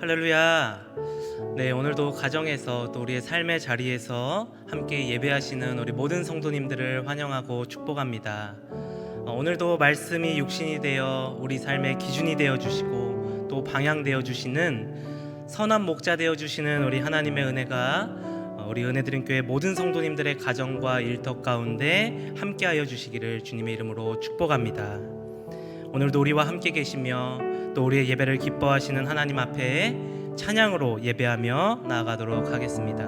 할렐루야. 네, 오늘도 가정에서 또 우리의 삶의 자리에서 함께 예배하시는 우리 모든 성도님들을 환영하고 축복합니다. 오늘도 말씀이 육신이 되어 우리 삶의 기준이 되어 주시고 또 방향 되어 주시는 선한 목자 되어 주시는 우리 하나님의 은혜가 우리 은혜드린 교회 모든 성도님들의 가정과 일터 가운데 함께하여 주시기를 주님의 이름으로 축복합니다. 오늘도 우리와 함께 계시며 또 우리의 예배를 기뻐하시는 하나님 앞에 찬양으로 예배하며 나아가도록 하겠습니다.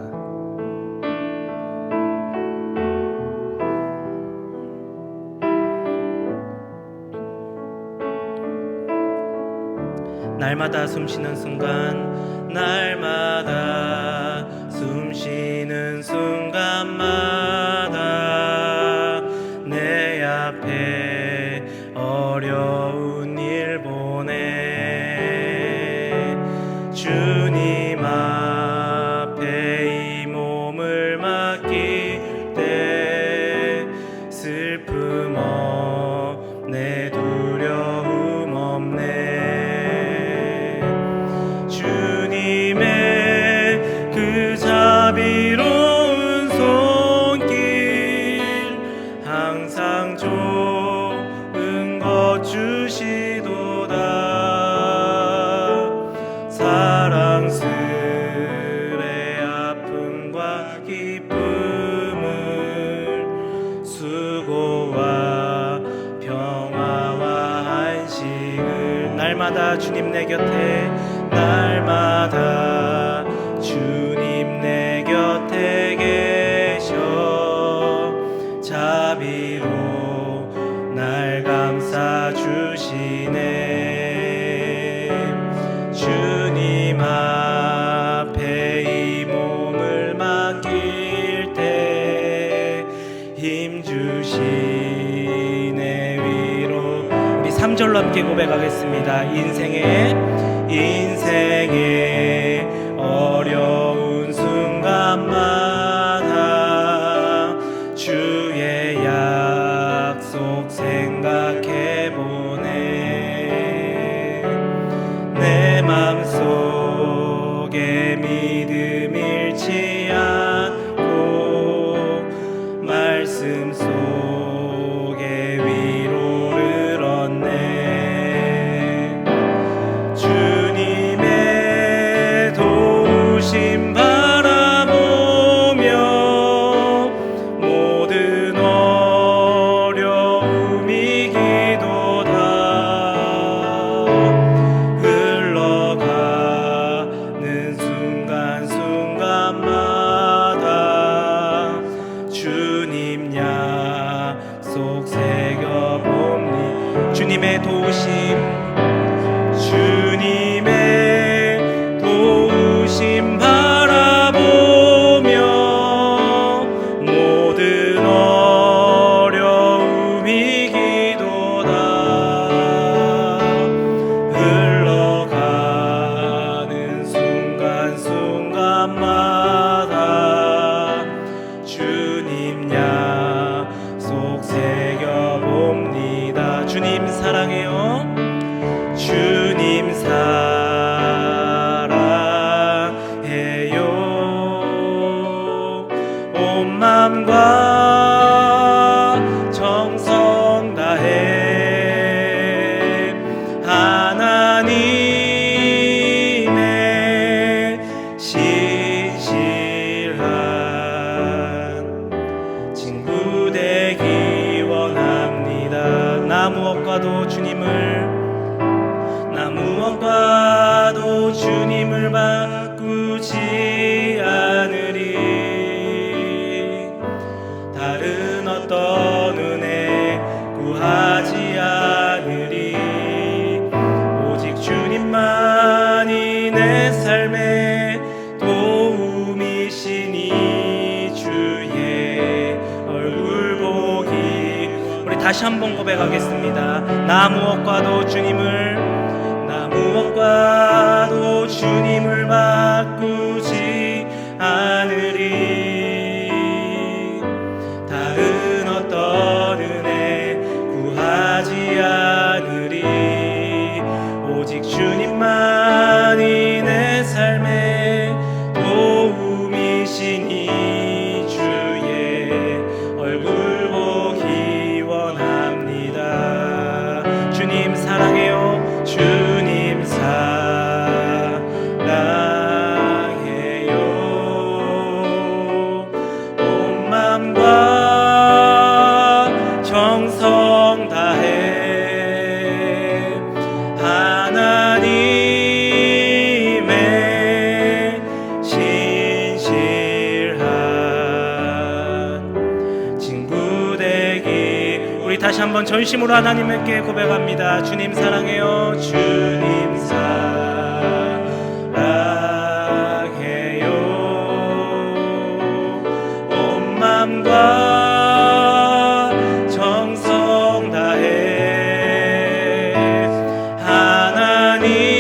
날마다 숨쉬는 순간, 날마다 숨쉬는 순간마다 내 앞에 어려운 일 보내 주님 앞에 이 몸을 맡길 때 슬픔 없네, 두려움 없네. 주님의 그 자비로운 손길 항상 좋은 것 주시도다. 사랑스레 아픔과 기쁨을 수고와 평화와 안식을 날마다 주님 내 곁에, 날마다 주님 내 곁에 계셔 자비로 날 감싸 주시네. 주님 앞에 이 몸을 맡길 때 힘 주시네 위로. 우리 3절로 함께 고백하겠습니다. 인생의 어려운 순간마다 주의 약속 생각해보네. 내 맘속에 믿음 잃지 않고 말씀 속에 위로를 얻네. 주님의 도우심 바라보며 모든 어려움 이기도다. 흘러가는 순간순간마다 주님 약속 새겨봅니. 주님의 도우심 바라보며 모든 어려움 이기도다. 흘러가는 순간순간마다 주님 약속 새겨봅니다. 주님 사랑해요. 주님 사랑해요. 온 맘과 정성 다해 하나님의 신실한 친구 되기 원합니다. 나 무엇과도 주님을 바꾸지 않으리. 다른 어떤 은혜 구하지 않으리. 오직 주님만이 내 삶의 도움이시니 주의 얼굴 보기. 우리 다시 한번 고백하겠습니다. 나 무엇과도 주님을 바꾸지 않으리. 다른 어떤 은혜 구하지 않으리. 오직 주님만이 내 한번 전심으로 하나님께 고백합니다. 주님 사랑해요. 주님 사랑해요. 온 마음과 정성 다해 하나님의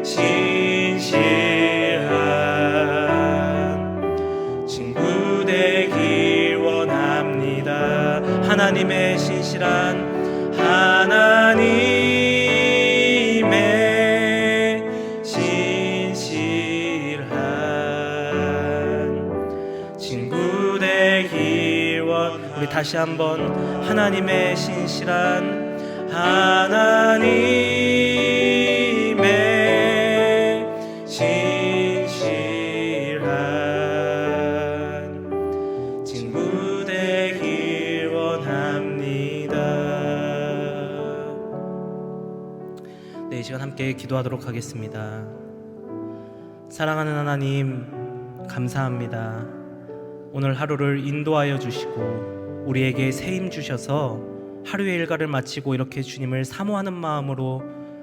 신실한 친구 되길 원합니다. 하나님의 신실한 친구 되길 우리 다시 한번 하나님의 신실한 친구 되길 원합니다. 네, 이 시간 함께 기도하도록 하겠습니다. 사랑하는 하나님, 감사합니다. 오늘 하루를 인도하여 주시고 우리에게 새 힘 주셔서 하루의 일과를 마치고 이렇게 주님을 사모하는 마음으로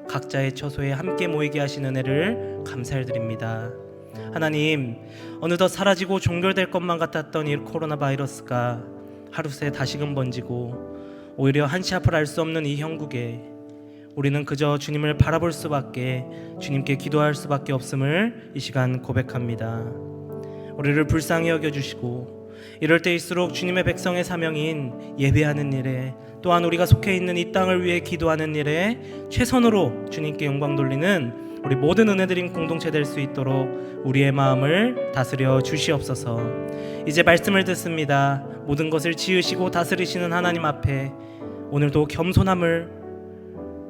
각자의 처소에 함께 모이게 하신 은혜를 감사드립니다. 하나님, 어느덧 사라지고 종결될 것만 같았던 이 코로나 바이러스가 하루새 다시금 번지고 오히려 한치 앞을 알 수 없는 이 형국에 우리는 그저 주님을 바라볼 수밖에, 주님께 기도할 수밖에 없음을 이 시간 고백합니다. 우리를 불쌍히 여겨주시고 이럴 때일수록 주님의 백성의 사명인 예배하는 일에, 또한 우리가 속해 있는 이 땅을 위해 기도하는 일에 최선으로 주님께 영광 돌리는 우리 모든 은혜드림 공동체 될 수 있도록 우리의 마음을 다스려 주시옵소서. 이제 말씀을 듣습니다. 모든 것을 지으시고 다스리시는 하나님 앞에 오늘도 겸손함을,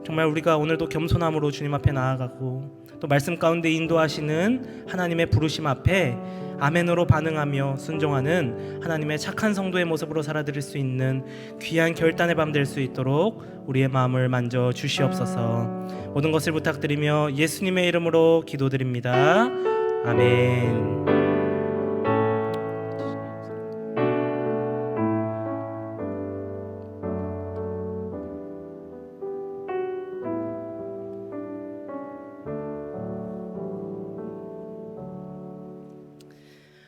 정말 우리가 오늘도 겸손함으로 주님 앞에 나아가고 또 말씀 가운데 인도하시는 하나님의 부르심 앞에 아멘으로 반응하며 순종하는 하나님의 착한 성도의 모습으로 살아드릴 수 있는 귀한 결단의 밤 될 수 있도록 우리의 마음을 만져 주시옵소서. 모든 것을 부탁드리며 예수님의 이름으로 기도드립니다. 아멘.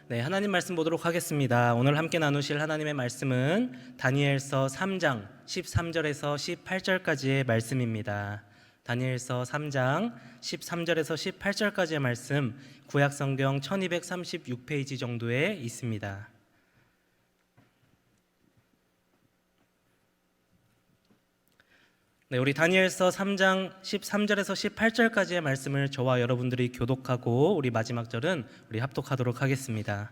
네, 하나님 말씀 보도록 하겠습니다. 오늘 함께 나누실 하나님의 말씀은 다니엘서 3장 13절에서 18절까지의 말씀입니다. 다니엘서 3장 13절에서 18절까지의 말씀, 구약성경 1236페이지 정도에 있습니다. 네, 우리 다니엘서 3장 13절에서 18절까지의 말씀을 저와 여러분들이 교독하고 우리 마지막 절은 우리 합독하도록 하겠습니다.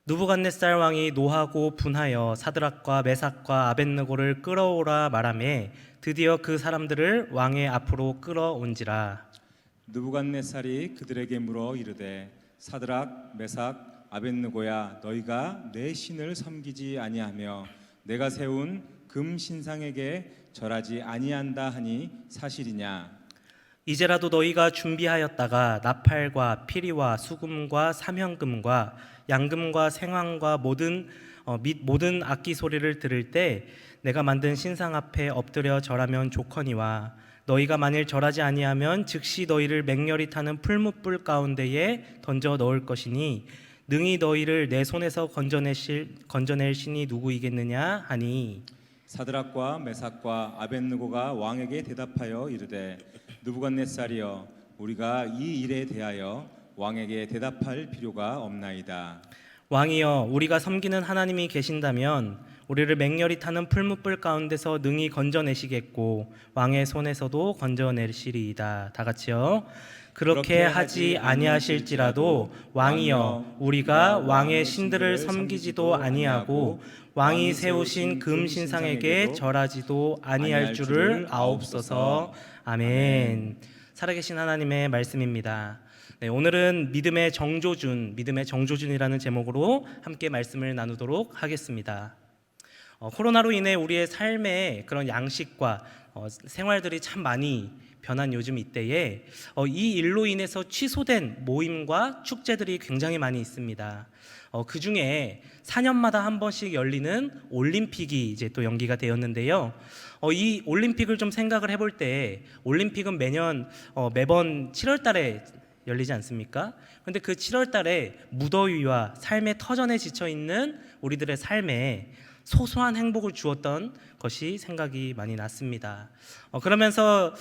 느부갓네살 왕이 노하고 분하여 사드락과 메삭과 아벳느고를 끌어오라 말하매 드디어 그 사람들을 왕의 앞으로 끌어온지라. 느부갓네살이 그들에게 물어 이르되 사드락 메삭 아벳느고야, 너희가 내 신을 섬기지 아니하며 내가 세운 금 신상에게 절하지 아니한다 하니 사실이냐? 이제라도 너희가 준비하였다가 나팔과 피리와 수금과 사명금과 양금과 생황과 및 모든 악기 소리를 들을 때 내가 만든 신상 앞에 엎드려 절하면 좋거니와, 너희가 만일 절하지 아니하면 즉시 너희를 맹렬히 타는 풀무불 가운데에 던져 넣을 것이니 능히 너희를 내 손에서 건져낼 신이 누구이겠느냐 하니. 사드락과 메삭과 아벳느고가 왕에게 대답하여 이르되 느부갓네살이여, 우리가 이 일에 대하여 왕에게 대답할 필요가 없나이다. 왕이여, 우리가 섬기는 하나님이 계신다면 우리를 맹렬히 타는 풀무불 가운데서 능히 건져내시겠고 왕의 손에서도 건져내시리이다. 다 같이요. 그렇게 하지 아니하실지라도 왕이여, 우리가 왕의 신들을 섬기지도 아니하고 왕이 세우신 금 신상에게 절하지도 아니할 줄을 아옵소서. 아멘. 살아계신 하나님의 말씀입니다. 네, 오늘은 믿음의 정조준이라는 제목으로 함께 말씀을 나누도록 하겠습니다. 코로나로 인해 우리의 삶의 그런 양식과 생활들이 참 많이 변한 요즘 이때에 이 일로 인해서 취소된 모임과 축제들이 굉장히 많이 있습니다. 그 중에 4년마다 한 번씩 열리는 올림픽이 이제 또 연기가 되었는데요. 이 올림픽을 좀 생각을 해볼 때 올림픽은 매번 7월 달에 열리지 않습니까? 근데 그 7월 달에 무더위와 삶의 터전에 지쳐 있는 우리들의 삶에 소소한 행복을 주었던 것이 생각이 많이 났습니다. 그러면서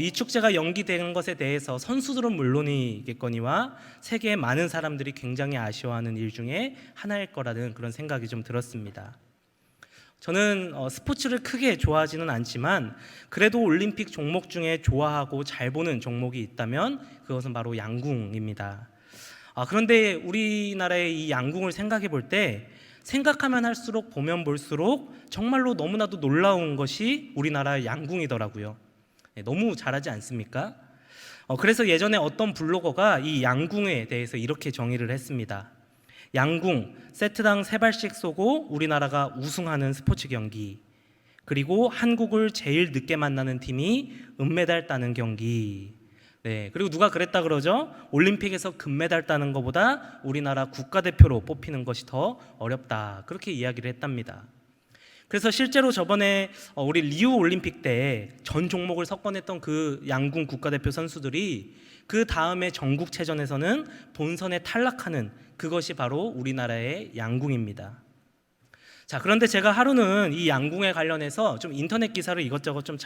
이 축제가 연기되는 것에 대해서 선수들은 물론이겠거니와 세계의 많은 사람들이 굉장히 아쉬워하는 일 중에 하나일 거라는 그런 생각이 좀 들었습니다. 저는 스포츠를 크게 좋아하지는 않지만 그래도 올림픽 종목 중에 좋아하고 잘 보는 종목이 있다면 그것은 바로 양궁입니다. 그런데 우리나라의 이 양궁을 생각해 볼 때 생각하면 할수록 보면 볼수록 정말로 너무나도 놀라운 것이 우리나라 양궁이더라고요. 너무 잘하지 않습니까? 그래서 예전에 어떤 블로거가 이 양궁에 대해서 이렇게 정의를 했습니다. 양궁, 세트당 3발씩 쏘고 우리나라가 우승하는 스포츠 경기, 그리고 한국을 제일 늦게 만나는 팀이 은메달 따는 경기. 네, 그리고 누가 그랬다 그러죠? 올림픽에서 금메달 따는 것보다 우리나라 국가대표로 뽑히는 것이 더 어렵다, 그렇게 이야기를 했답니다. 그래서 실제로 저번에 우리 리우 올림픽 때 전 종목을 석권했던 그 양궁 국가대표 선수들이 그 다음에 전국체전에서는 본선에 탈락하는, 그것이 바로 우리나라의 양궁입니다. 자, 그런데 제가 하루는 이 양궁에 관련해서 좀 인터넷 기사를 이것저것 좀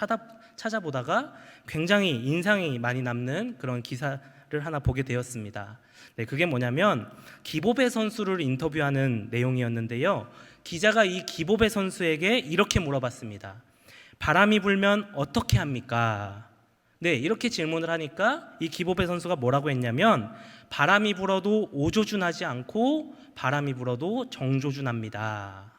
찾아보다가 굉장히 인상이 많이 남는 그런 기사를 하나 보게 되었습니다. 네, 그게 뭐냐면 기보배 선수를 인터뷰하는 내용이었는데요. 기자가 이 기보배 선수에게 이렇게 물어봤습니다. 바람이 불면 어떻게 합니까? 네, 이렇게 질문을 하니까 이 기보배 선수가 뭐라고 했냐면 바람이 불어도 오조준하지 않고 바람이 불어도 정조준합니다.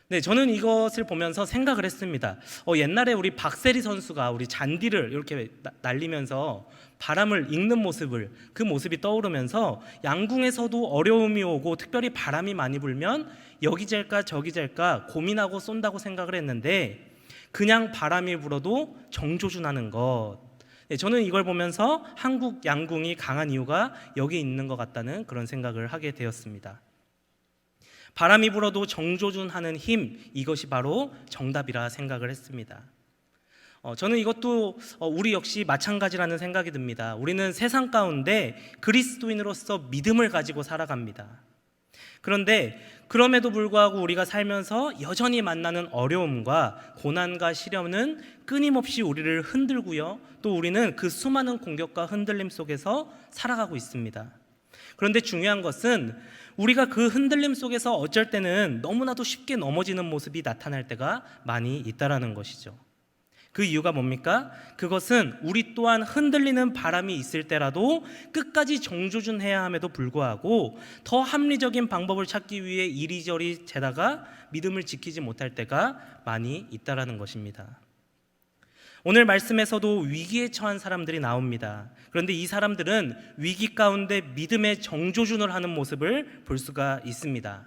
네, 저는 이것을 보면서 생각을 했습니다. 옛날에 우리 박세리 선수가 우리 잔디를 이렇게 날리면서 바람을 읽는 그 모습이 떠오르면서 양궁에서도 어려움이 오고 특별히 바람이 많이 불면 여기 젤까 저기 젤까 고민하고 쏜다고 생각을 했는데 그냥 바람이 불어도 정조준하는 것. 네, 저는 이걸 보면서 한국 양궁이 강한 이유가 여기 있는 것 같다는 그런 생각을 하게 되었습니다. 바람이 불어도 정조준하는 힘, 이것이 바로 정답이라 생각을 했습니다. 저는 이것도 우리 역시 마찬가지라는 생각이 듭니다. 우리는 세상 가운데 그리스도인으로서 믿음을 가지고 살아갑니다. 그런데 그럼에도 불구하고 우리가 살면서 여전히 만나는 어려움과 고난과 시련은 끊임없이 우리를 흔들고요, 또 우리는 그 수많은 공격과 흔들림 속에서 살아가고 있습니다. 그런데 중요한 것은 우리가 그 흔들림 속에서 어쩔 때는 너무나도 쉽게 넘어지는 모습이 나타날 때가 많이 있다라는 것이죠. 그 이유가 뭡니까? 그것은 우리 또한 흔들리는 바람이 있을 때라도 끝까지 정조준해야 함에도 불구하고 더 합리적인 방법을 찾기 위해 이리저리 재다가 믿음을 지키지 못할 때가 많이 있다라는 것입니다. 오늘 말씀에서도 위기에 처한 사람들이 나옵니다. 그런데 이 사람들은 위기 가운데 믿음의 정조준을 하는 모습을 볼 수가 있습니다.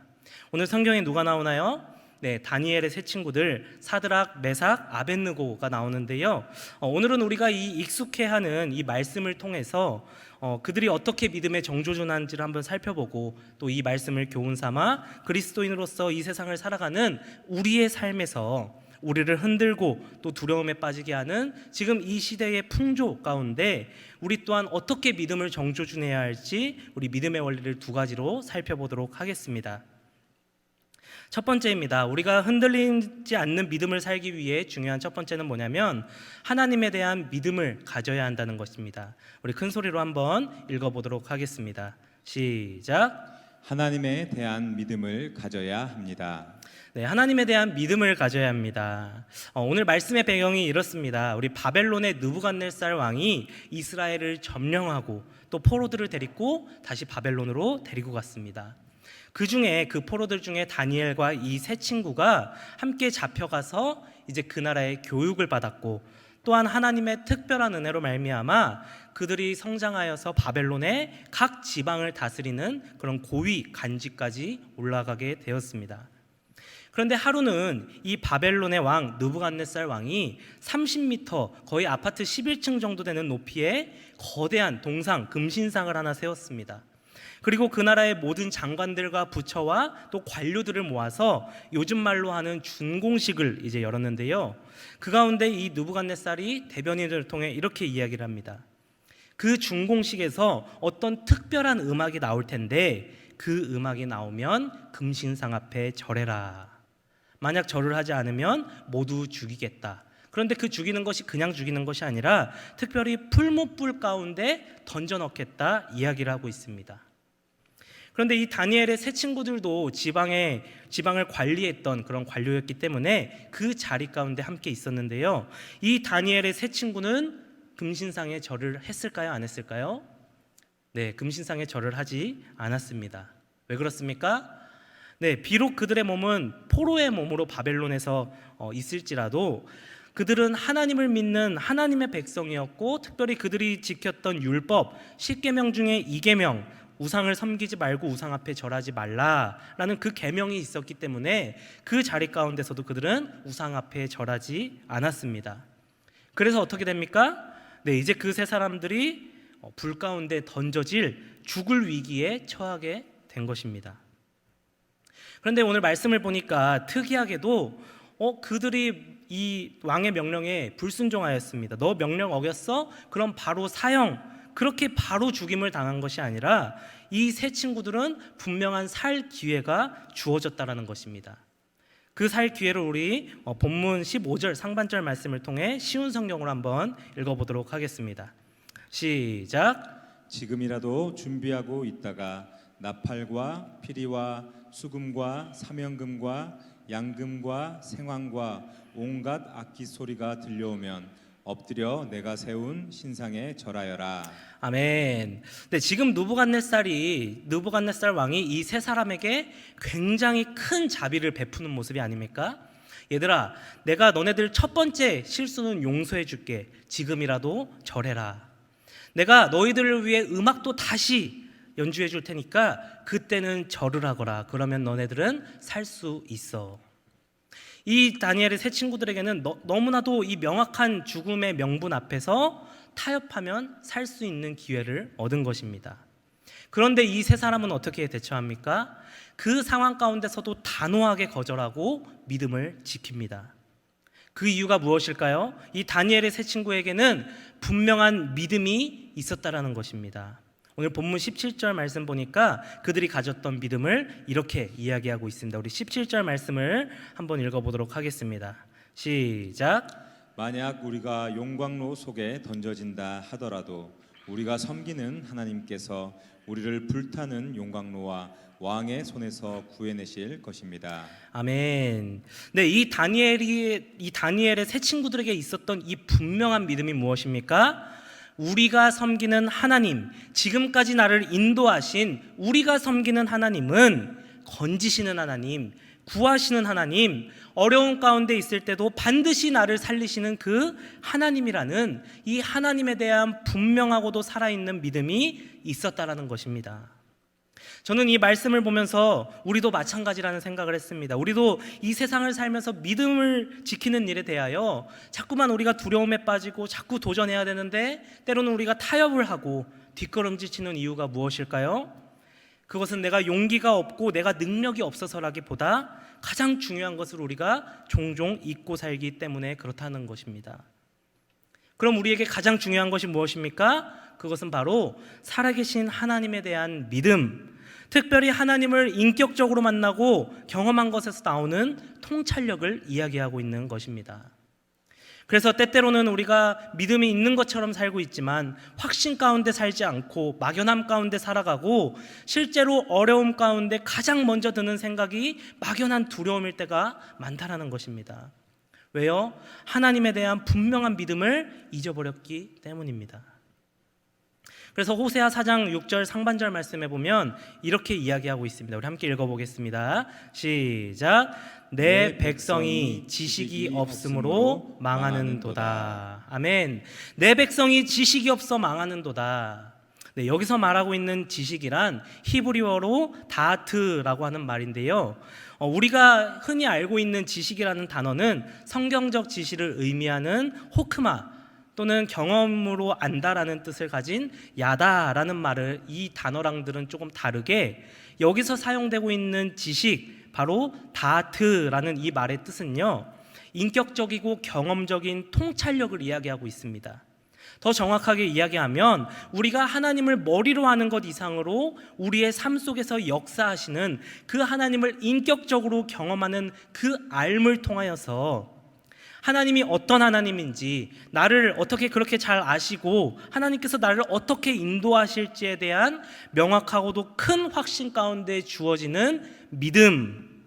오늘 성경에 누가 나오나요? 네, 다니엘의 세 친구들 사드락, 메삭, 아벳느고가 나오는데요. 오늘은 우리가 이 익숙해하는 이 말씀을 통해서 그들이 어떻게 믿음의 정조준한지를 한번 살펴보고 또 이 말씀을 교훈 삼아 그리스도인으로서 이 세상을 살아가는 우리의 삶에서 우리를 흔들고 또 두려움에 빠지게 하는 지금 이 시대의 풍조 가운데 우리 또한 어떻게 믿음을 정조준해야 할지 우리 믿음의 원리를 2가지로 살펴보도록 하겠습니다. 첫 번째입니다. 우리가 흔들리지 않는 믿음을 살기 위해 중요한 첫 번째는 뭐냐면 하나님에 대한 믿음을 가져야 한다는 것입니다. 우리 큰 소리로 한번 읽어보도록 하겠습니다. 시작. 하나님에 대한 믿음을 가져야 합니다. 네, 하나님에 대한 믿음을 가져야 합니다. 오늘 말씀의 배경이 이렇습니다. 우리 바벨론의 느부갓네살 왕이 이스라엘을 점령하고 또 포로들을 데리고 다시 바벨론으로 데리고 갔습니다. 그 중에 그 포로들 중에 다니엘과 이 세 친구가 함께 잡혀가서 이제 그 나라의 교육을 받았고 또한 하나님의 특별한 은혜로 말미암아 그들이 성장하여서 바벨론의 각 지방을 다스리는 그런 고위 간직까지 올라가게 되었습니다. 그런데 하루는 이 바벨론의 왕 느부갓네살 왕이 30m, 거의 아파트 11층 정도 되는 높이의 거대한 동상, 금신상을 하나 세웠습니다. 그리고 그 나라의 모든 장관들과 부처와 또 관료들을 모아서 요즘 말로 하는 준공식을 이제 열었는데요. 그 가운데 이 느부갓네살이 대변인을 통해 이렇게 이야기를 합니다. 그 준공식에서 어떤 특별한 음악이 나올 텐데 그 음악이 나오면 금신상 앞에 절해라. 만약 절을 하지 않으면 모두 죽이겠다. 그런데 그 죽이는 것이 그냥 죽이는 것이 아니라 특별히 풀무불 가운데 던져 넣겠다 이야기를 하고 있습니다. 그런데 이 다니엘의 세 친구들도 지방을 관리했던 그런 관료였기 때문에 그 자리 가운데 함께 있었는데요. 이 다니엘의 세 친구는 금신상에 절을 했을까요? 안 했을까요? 네, 금신상에 절을 하지 않았습니다. 왜 그렇습니까? 네, 비록 그들의 몸은 포로의 몸으로 바벨론에서 있을지라도 그들은 하나님을 믿는 하나님의 백성이었고, 특별히 그들이 지켰던 율법 10계명 중에 2계명 우상을 섬기지 말고 우상 앞에 절하지 말라라는 그 계명이 있었기 때문에 그 자리 가운데서도 그들은 우상 앞에 절하지 않았습니다. 그래서 어떻게 됩니까? 네, 이제 그 세 사람들이 불 가운데 던져질 죽을 위기에 처하게 된 것입니다. 그런데 오늘 말씀을 보니까 특이하게도 그들이 이 왕의 명령에 불순종하였습니다. 너 명령 어겼어? 그럼 바로 사형, 그렇게 바로 죽임을 당한 것이 아니라 이 세 친구들은 분명한 살 기회가 주어졌다라는 것입니다. 그 살 기회를 우리 본문 15절 상반절 말씀을 통해 쉬운 성경으로 한번 읽어보도록 하겠습니다. 시작. 지금이라도 준비하고 있다가 나팔과 피리와 수금과 사명금과 양금과 생황과 온갖 악기 소리가 들려오면 엎드려 내가 세운 신상에 절하여라. 아멘. 네, 지금 느부갓네살 왕이 이 세 사람에게 굉장히 큰 자비를 베푸는 모습이 아닙니까? 얘들아, 내가 너네들 첫 번째 실수는 용서해 줄게. 지금이라도 절해라. 내가 너희들을 위해 음악도 다시 연주해 줄 테니까 그때는 절을 하거라. 그러면 너네들은 살 수 있어. 이 다니엘의 세 친구들에게는 너무나도 이 명확한 죽음의 명분 앞에서 타협하면 살 수 있는 기회를 얻은 것입니다. 그런데 이 세 사람은 어떻게 대처합니까? 그 상황 가운데서도 단호하게 거절하고 믿음을 지킵니다. 그 이유가 무엇일까요? 이 다니엘의 세 친구에게는 분명한 믿음이 있었다라는 것입니다. 오늘 본문 17절 말씀 보니까 그들이 가졌던 믿음을 이렇게 이야기하고 있습니다. 우리 17절 말씀을 한번 읽어보도록 하겠습니다. 시작. 만약 우리가 용광로 속에 던져진다 하더라도 우리가 섬기는 하나님께서 우리를 불타는 용광로와 왕의 손에서 구해내실 것입니다. 아멘. 네, 이 다니엘의 세 친구들에게 있었던 이 분명한 믿음이 무엇입니까? 우리가 섬기는 하나님, 지금까지 나를 인도하신 우리가 섬기는 하나님은 건지시는 하나님, 구하시는 하나님, 어려운 가운데 있을 때도 반드시 나를 살리시는 그 하나님이라는 이 하나님에 대한 분명하고도 살아있는 믿음이 있었다라는 것입니다. 저는 이 말씀을 보면서 우리도 마찬가지라는 생각을 했습니다. 우리도 이 세상을 살면서 믿음을 지키는 일에 대하여 자꾸만 우리가 두려움에 빠지고 자꾸 도전해야 되는데 때로는 우리가 타협을 하고 뒷걸음질 치는 이유가 무엇일까요? 그것은 내가 용기가 없고 내가 능력이 없어서라기보다 가장 중요한 것을 우리가 종종 잊고 살기 때문에 그렇다는 것입니다. 그럼 우리에게 가장 중요한 것이 무엇입니까? 그것은 바로 살아계신 하나님에 대한 믿음, 특별히 하나님을 인격적으로 만나고 경험한 것에서 나오는 통찰력을 이야기하고 있는 것입니다. 그래서 때때로는 우리가 믿음이 있는 것처럼 살고 있지만 확신 가운데 살지 않고 막연함 가운데 살아가고 실제로 어려움 가운데 가장 먼저 드는 생각이 막연한 두려움일 때가 많다라는 것입니다. 왜요? 하나님에 대한 분명한 믿음을 잊어버렸기 때문입니다. 그래서 호세아 4장 6절 상반절 말씀에 보면 이렇게 이야기하고 있습니다. 우리 함께 읽어보겠습니다. 시작. 내 백성이 지식이 없으므로 망하는도다. 아멘. 내 백성이 지식이 없어 망하는도다. 네, 여기서 말하고 있는 지식이란 히브리어로 다트라고 하는 말인데요. 우리가 흔히 알고 있는 지식이라는 단어는 성경적 지식을 의미하는 호크마 또는 경험으로 안다라는 뜻을 가진 야다라는 말을 이 단어랑들은 조금 다르게 여기서 사용되고 있는 지식, 바로 다트라는 이 말의 뜻은요, 인격적이고 경험적인 통찰력을 이야기하고 있습니다. 더 정확하게 이야기하면 우리가 하나님을 머리로 하는 것 이상으로 우리의 삶 속에서 역사하시는 그 하나님을 인격적으로 경험하는 그 알을 통하여서 하나님이 어떤 하나님인지, 나를 어떻게 그렇게 잘 아시고 하나님께서 나를 어떻게 인도하실지에 대한 명확하고도 큰 확신 가운데 주어지는 믿음,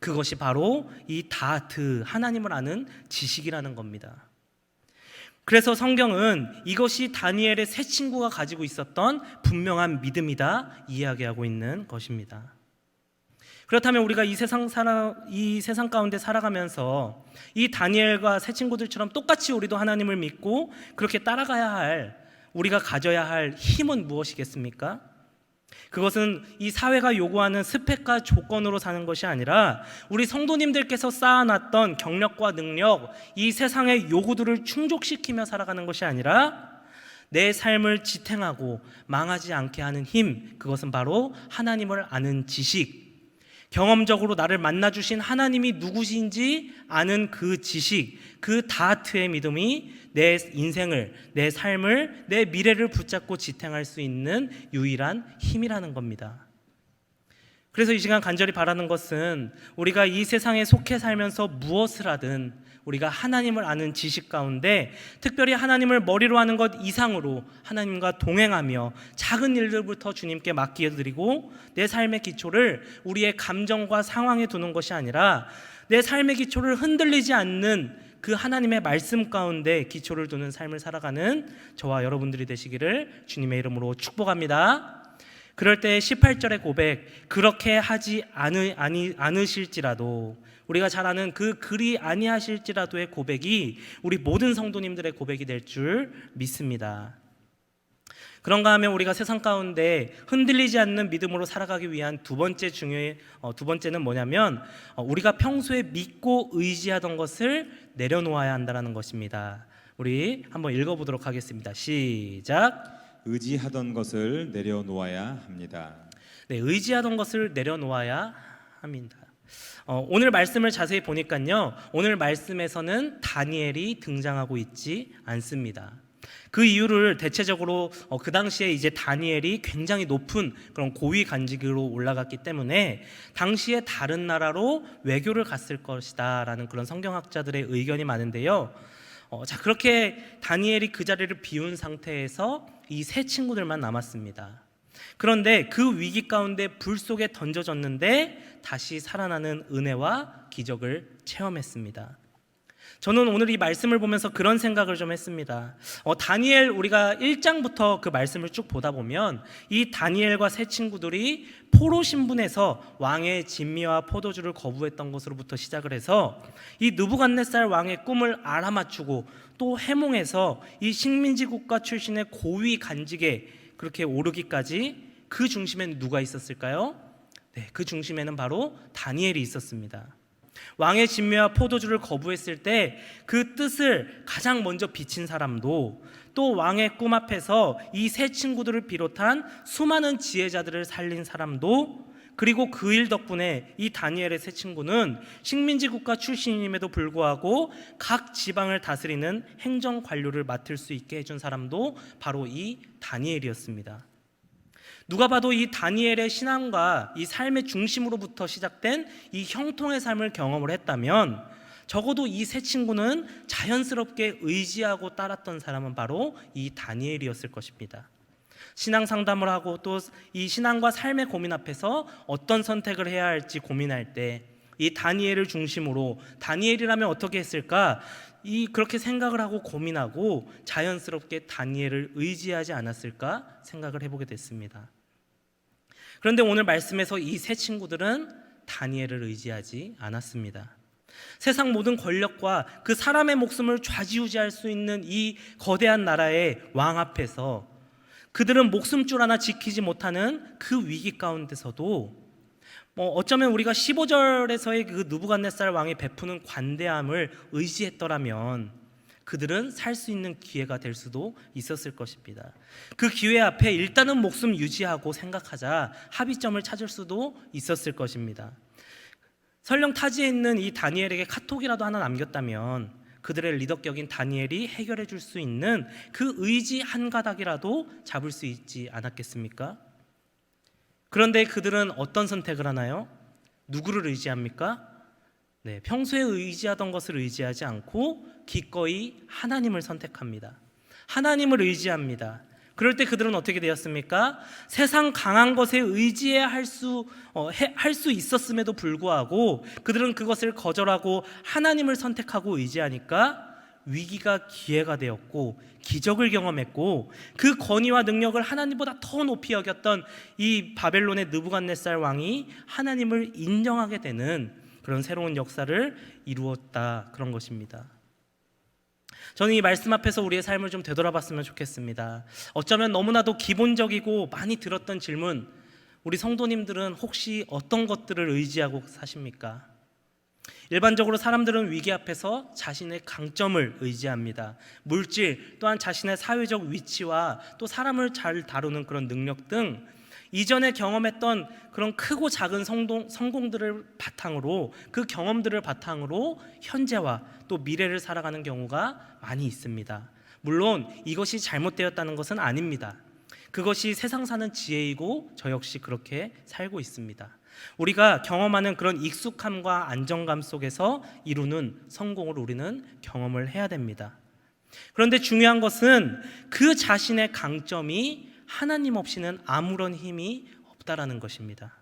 그것이 바로 이 다트, 하나님을 아는 지식이라는 겁니다. 그래서 성경은 이것이 다니엘의 세 친구가 가지고 있었던 분명한 믿음이다 이야기하고 있는 것입니다. 그렇다면 우리가 이 세상 가운데 살아가면서 이 다니엘과 세 친구들처럼 똑같이 우리도 하나님을 믿고 그렇게 따라가야 할, 우리가 가져야 할 힘은 무엇이겠습니까? 그것은 이 사회가 요구하는 스펙과 조건으로 사는 것이 아니라 우리 성도님들께서 쌓아놨던 경력과 능력, 이 세상의 요구들을 충족시키며 살아가는 것이 아니라 내 삶을 지탱하고 망하지 않게 하는 힘, 그것은 바로 하나님을 아는 지식, 경험적으로 나를 만나주신 하나님이 누구신지 아는 그 지식, 그 다트의 믿음이 내 인생을, 내 삶을, 내 미래를 붙잡고 지탱할 수 있는 유일한 힘이라는 겁니다. 그래서 이 시간 간절히 바라는 것은 우리가 이 세상에 속해 살면서 무엇을 하든 우리가 하나님을 아는 지식 가운데 특별히 하나님을 머리로 하는 것 이상으로 하나님과 동행하며 작은 일들부터 주님께 맡겨드리고 내 삶의 기초를 우리의 감정과 상황에 두는 것이 아니라 내 삶의 기초를 흔들리지 않는 그 하나님의 말씀 가운데 기초를 두는 삶을 살아가는 저와 여러분들이 되시기를 주님의 이름으로 축복합니다. 그럴 때 18절의 고백, 그렇게 하지 않으실지라도, 우리가 잘 아는 그 그리 아니하실지라도의 고백이 우리 모든 성도님들의 고백이 될 줄 믿습니다. 그런가 하면 우리가 세상 가운데 흔들리지 않는 믿음으로 살아가기 위한 두 번째는 뭐냐면 우리가 평소에 믿고 의지하던 것을 내려놓아야 한다는 것입니다. 우리 한번 읽어보도록 하겠습니다. 시작. 의지하던 것을 내려놓아야 합니다. 네, 의지하던 것을 내려놓아야 합니다. 오늘 말씀을 자세히 보니까요, 오늘 말씀에서는 다니엘이 등장하고 있지 않습니다. 그 이유를 대체적으로 그 당시에 이제 다니엘이 굉장히 높은 그런 고위 관직으로 올라갔기 때문에 당시에 다른 나라로 외교를 갔을 것이다라는 그런 성경학자들의 의견이 많은데요. 자, 그렇게 다니엘이 그 자리를 비운 상태에서 이 세 친구들만 남았습니다. 그런데 그 위기 가운데 불 속에 던져졌는데 다시 살아나는 은혜와 기적을 체험했습니다. 저는 오늘 이 말씀을 보면서 그런 생각을 좀 했습니다. 다니엘, 우리가 1장부터 그 말씀을 쭉 보다 보면 이 다니엘과 세 친구들이 포로 신분에서 왕의 진미와 포도주를 거부했던 것으로부터 시작을 해서 이 느부갓네살 왕의 꿈을 알아맞추고 또 해몽해서 이 식민지 국가 출신의 고위 간직에 그렇게 오르기까지 그 중심에는 누가 있었을까요? 네, 그 중심에는 바로 다니엘이 있었습니다. 왕의 진미와 포도주를 거부했을 때 그 뜻을 가장 먼저 비친 사람도, 또 왕의 꿈 앞에서 이 세 친구들을 비롯한 수많은 지혜자들을 살린 사람도, 그리고 그 일 덕분에 이 다니엘의 세 친구는 식민지 국가 출신임에도 불구하고 각 지방을 다스리는 행정 관료를 맡을 수 있게 해준 사람도 바로 이 다니엘이었습니다. 누가 봐도 이 다니엘의 신앙과 이 삶의 중심으로부터 시작된 이 형통의 삶을 경험을 했다면 적어도 이 세 친구는 자연스럽게 의지하고 따랐던 사람은 바로 이 다니엘이었을 것입니다. 신앙 상담을 하고 또 이 신앙과 삶의 고민 앞에서 어떤 선택을 해야 할지 고민할 때 이 다니엘을 중심으로 다니엘이라면 어떻게 했을까? 그렇게 생각을 하고 고민하고 자연스럽게 다니엘을 의지하지 않았을까 생각을 해보게 됐습니다. 그런데 오늘 말씀에서 이 세 친구들은 다니엘을 의지하지 않았습니다. 세상 모든 권력과 그 사람의 목숨을 좌지우지할 수 있는 이 거대한 나라의 왕 앞에서 그들은 목숨줄 하나 지키지 못하는 그 위기 가운데서도 어쩌면 우리가 15절에서의 그 느부갓네살 왕이 베푸는 관대함을 의지했더라면 그들은 살 수 있는 기회가 될 수도 있었을 것입니다. 그 기회 앞에 일단은 목숨 유지하고 생각하자 합의점을 찾을 수도 있었을 것입니다. 설령 타지에 있는 이 다니엘에게 카톡이라도 하나 남겼다면 그들의 리더격인 다니엘이 해결해 줄 수 있는 그 의지 한 가닥이라도 잡을 수 있지 않았겠습니까? 그런데 그들은 어떤 선택을 하나요? 누구를 의지합니까? 네, 평소에 의지하던 것을 의지하지 않고 기꺼이 하나님을 선택합니다. 하나님을 의지합니다. 그럴 때 그들은 어떻게 되었습니까? 세상 강한 것에 의지해야 할 수 있었음에도 불구하고 그들은 그것을 거절하고 하나님을 선택하고 의지하니까 위기가 기회가 되었고 기적을 경험했고 그 권위와 능력을 하나님보다 더 높이 여겼던 이 바벨론의 느부갓네살 왕이 하나님을 인정하게 되는 그런 새로운 역사를 이루었다, 그런 것입니다. 저는 이 말씀 앞에서 우리의 삶을 좀 되돌아봤으면 좋겠습니다. 어쩌면 너무나도 기본적이고 많이 들었던 질문, 우리 성도님들은 혹시 어떤 것들을 의지하고 사십니까? 일반적으로 사람들은 위기 앞에서 자신의 강점을 의지합니다. 물질, 또한 자신의 사회적 위치와 또 사람을 잘 다루는 그런 능력 등 이전에 경험했던 그런 크고 작은 성공들을 바탕으로, 그 경험들을 바탕으로 현재와 또 미래를 살아가는 경우가 많이 있습니다. 물론 이것이 잘못되었다는 것은 아닙니다. 그것이 세상 사는 지혜이고 저 역시 그렇게 살고 있습니다. 우리가 경험하는 그런 익숙함과 안정감 속에서 이루는 성공을 우리는 경험을 해야 됩니다. 그런데 중요한 것은 그 자신의 강점이 하나님 없이는 아무런 힘이 없다라는 것입니다.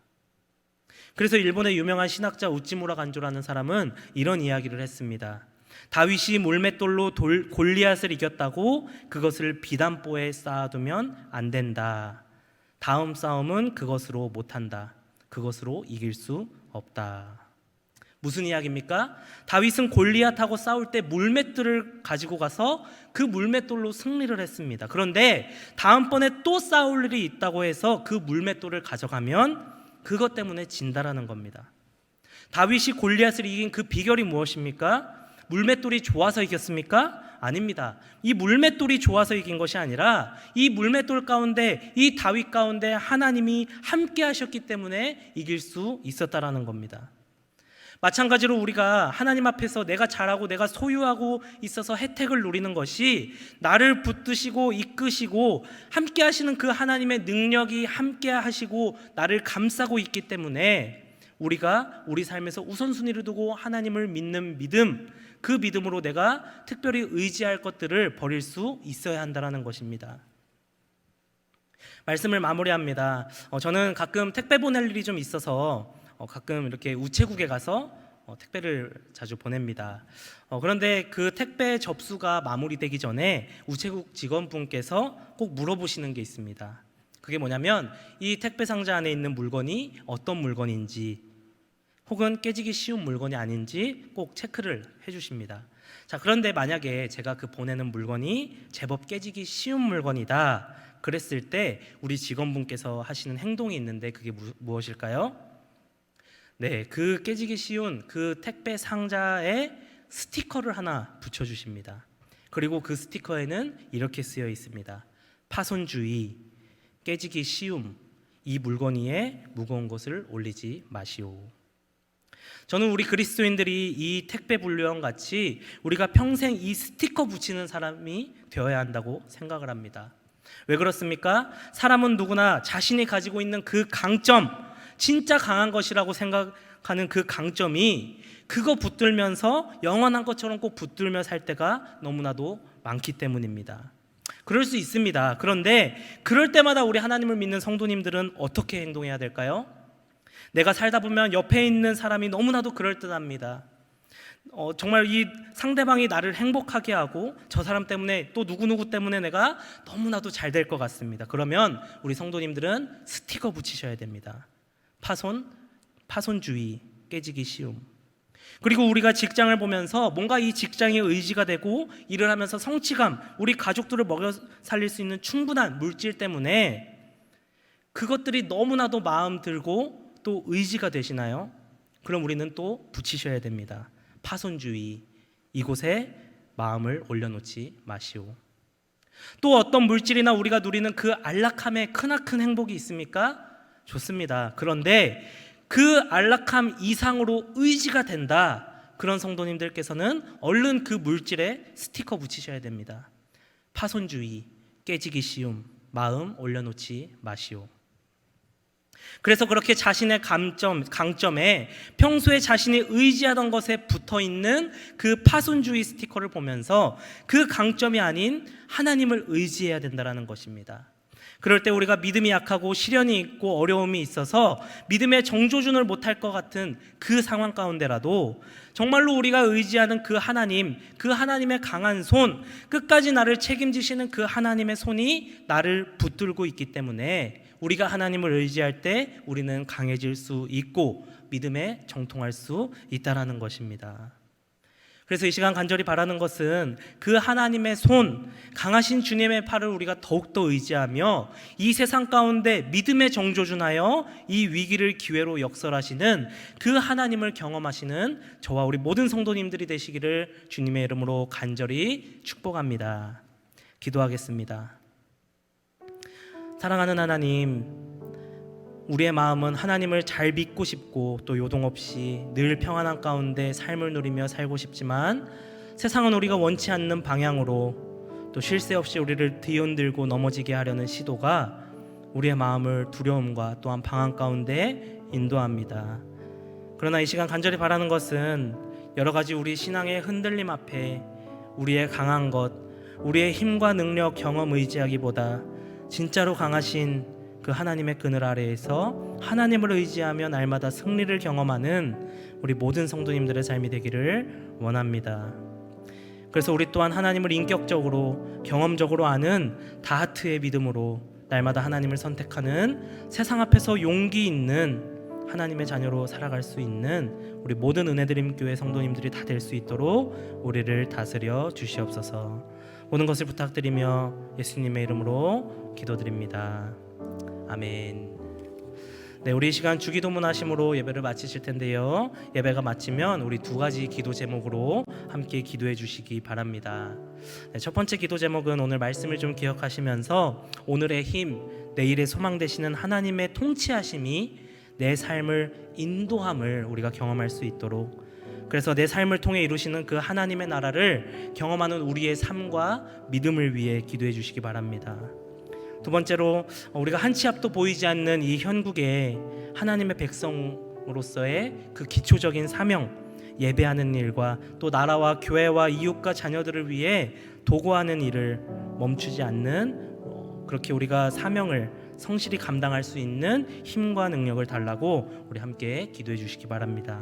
그래서 일본의 유명한 신학자 우찌무라 간조라는 사람은 이런 이야기를 했습니다. 다윗이 물맷돌로 골리앗을 이겼다고 그것을 비단보에 쌓아두면 안 된다. 다음 싸움은 그것으로 못한다. 그것으로 이길 수 없다. 무슨 이야기입니까? 다윗은 골리앗하고 싸울 때 물맷돌을 가지고 가서 그 물맷돌로 승리를 했습니다. 그런데 다음번에 또 싸울 일이 있다고 해서 그 물맷돌을 가져가면 그것 때문에 진다라는 겁니다. 다윗이 골리앗을 이긴 그 비결이 무엇입니까? 물맷돌이 좋아서 이겼습니까? 아닙니다. 이 물맷돌이 좋아서 이긴 것이 아니라 이 물맷돌 가운데, 이 다윗 가운데 하나님이 함께 하셨기 때문에 이길 수 있었다라는 겁니다. 마찬가지로 우리가 하나님 앞에서 내가 잘하고 내가 소유하고 있어서 혜택을 누리는 것이 나를 붙드시고 이끄시고 함께 하시는 그 하나님의 능력이 함께 하시고 나를 감싸고 있기 때문에 우리가 우리 삶에서 우선순위를 두고 하나님을 믿는 믿음, 그 믿음으로 내가 특별히 의지할 것들을 버릴 수 있어야 한다는 것입니다. 말씀을 마무리합니다. 저는 가끔 택배 보낼 일이 좀 있어서 가끔 이렇게 우체국에 가서 택배를 자주 보냅니다. 그런데 그 택배 접수가 마무리되기 전에 우체국 직원분께서 꼭 물어보시는 게 있습니다. 그게 뭐냐면 이 택배 상자 안에 있는 물건이 어떤 물건인지 혹은 깨지기 쉬운 물건이 아닌지 꼭 체크를 해주십니다. 자, 그런데 만약에 제가 그 보내는 물건이 제법 깨지기 쉬운 물건이다 그랬을 때 우리 직원분께서 하시는 행동이 있는데 그게 무엇일까요? 네, 그 깨지기 쉬운 그 택배 상자에 스티커를 하나 붙여주십니다. 그리고 그 스티커에는 이렇게 쓰여 있습니다. 파손주의, 깨지기 쉬움, 이 물건 위에 무거운 것을 올리지 마시오. 저는 우리 그리스도인들이 이 택배 분류원 같이 우리가 평생 이 스티커 붙이는 사람이 되어야 한다고 생각을 합니다. 왜 그렇습니까? 사람은 누구나 자신이 가지고 있는 그 강점, 진짜 강한 것이라고 생각하는 그 강점이 그거 붙들면서 영원한 것처럼 꼭 붙들며 살 때가 너무나도 많기 때문입니다. 그럴 수 있습니다. 그런데 그럴 때마다 우리 하나님을 믿는 성도님들은 어떻게 행동해야 될까요? 내가 살다 보면 옆에 있는 사람이 너무나도 그럴듯합니다. 정말 이 상대방이 나를 행복하게 하고 저 사람 때문에 또 누구누구 때문에 내가 너무나도 잘 될 것 같습니다. 그러면 우리 성도님들은 스티커 붙이셔야 됩니다. 파손주의, 깨지기 쉬움. 그리고 우리가 직장을 보면서 뭔가 이 직장이 의지가 되고 일을 하면서 성취감, 우리 가족들을 먹여 살릴 수 있는 충분한 물질 때문에 그것들이 너무나도 마음 들고 또 의지가 되시나요? 그럼 우리는 또 붙이셔야 됩니다. 파손주의, 이곳에 마음을 올려놓지 마시오. 또 어떤 물질이나 우리가 누리는 그 안락함에 크나큰 행복이 있습니까? 좋습니다. 그런데 그 안락함 이상으로 의지가 된다. 그런 성도님들께서는 얼른 그 물질에 스티커 붙이셔야 됩니다. 파손주의, 깨지기 쉬움, 마음 올려놓지 마시오. 그래서 그렇게 자신의 강점에 평소에 자신이 의지하던 것에 붙어있는 그 파손주의 스티커를 보면서 그 강점이 아닌 하나님을 의지해야 된다는 것입니다. 그럴 때 우리가 믿음이 약하고 시련이 있고 어려움이 있어서 믿음의 정조준을 못할 것 같은 그 상황 가운데라도 정말로 우리가 의지하는 그 하나님, 그 하나님의 강한 손, 끝까지 나를 책임지시는 그 하나님의 손이 나를 붙들고 있기 때문에 우리가 하나님을 의지할 때 우리는 강해질 수 있고 믿음에 정통할 수 있다는 것입니다. 그래서 이 시간 간절히 바라는 것은 그 하나님의 손, 강하신 주님의 팔을 우리가 더욱더 의지하며 이 세상 가운데 믿음에 정조준하여 이 위기를 기회로 역설하시는 그 하나님을 경험하시는 저와 우리 모든 성도님들이 되시기를 주님의 이름으로 간절히 축복합니다. 기도하겠습니다. 사랑하는 하나님, 우리의 마음은 하나님을 잘 믿고 싶고 또 요동없이 늘 평안한 가운데 삶을 누리며 살고 싶지만 세상은 우리가 원치 않는 방향으로 또 쉴 새 없이 우리를 뒤흔들고 넘어지게 하려는 시도가 우리의 마음을 두려움과 또한 방황 가운데 인도합니다. 그러나 이 시간 간절히 바라는 것은 여러 가지 우리 신앙의 흔들림 앞에 우리의 강한 것, 우리의 힘과 능력, 경험 의지하기보다 진짜로 강하신 그 하나님의 그늘 아래에서 하나님을 의지하며 날마다 승리를 경험하는 우리 모든 성도님들의 삶이 되기를 원합니다. 그래서 우리 또한 하나님을 인격적으로 경험적으로 아는 다하트의 믿음으로 날마다 하나님을 선택하는 세상 앞에서 용기 있는 하나님의 자녀로 살아갈 수 있는 우리 모든 은혜드림 교회 성도님들이 다 될 수 있도록 우리를 다스려 주시옵소서. 모든 것을 부탁드리며 예수님의 이름으로 기도드립니다. 아멘. 네, 우리 이 시간 주기도문 하심으로 예배를 마치실 텐데요. 예배가 마치면 우리 두 가지 기도 제목으로 함께 기도해 주시기 바랍니다. 네, 첫 번째 기도 제목은 오늘 말씀을 좀 기억하시면서 오늘의 힘, 내일의 소망 되시는 하나님의 통치하심이 내 삶을 인도함을 우리가 경험할 수 있도록, 그래서 내 삶을 통해 이루시는 그 하나님의 나라를 경험하는 우리의 삶과 믿음을 위해 기도해 주시기 바랍니다. 두 번째로 우리가 한 치 앞도 보이지 않는 이 현국에 하나님의 백성으로서의 그 기초적인 사명, 예배하는 일과 또 나라와 교회와 이웃과 자녀들을 위해 도구하는 일을 멈추지 않는, 그렇게 우리가 사명을 성실히 감당할 수 있는 힘과 능력을 달라고 우리 함께 기도해 주시기 바랍니다.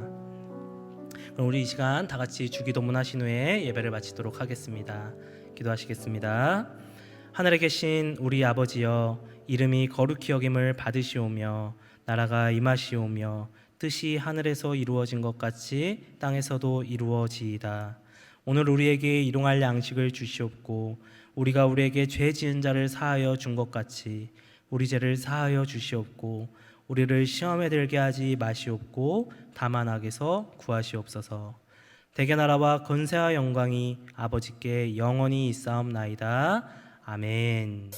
그럼 우리 이 시간 다 같이 주기도문 하신 후에 예배를 마치도록 하겠습니다. 기도하시겠습니다. 하늘에 계신 우리 아버지여, 이름이 거룩히 여김을 받으시오며 나라가 임하시오며 뜻이 하늘에서 이루어진 것 같이 땅에서도 이루어지이다. 오늘 우리에게 일용할 양식을 주시옵고 우리가 우리에게 죄 지은 자를 사하여 준 것 같이 우리 죄를 사하여 주시옵고 우리를 시험에 들게 하지 마시옵고 다만 악에서 구하시옵소서. 대개 나라와 권세와 영광이 아버지께 영원히 있사옵나이다. 아멘.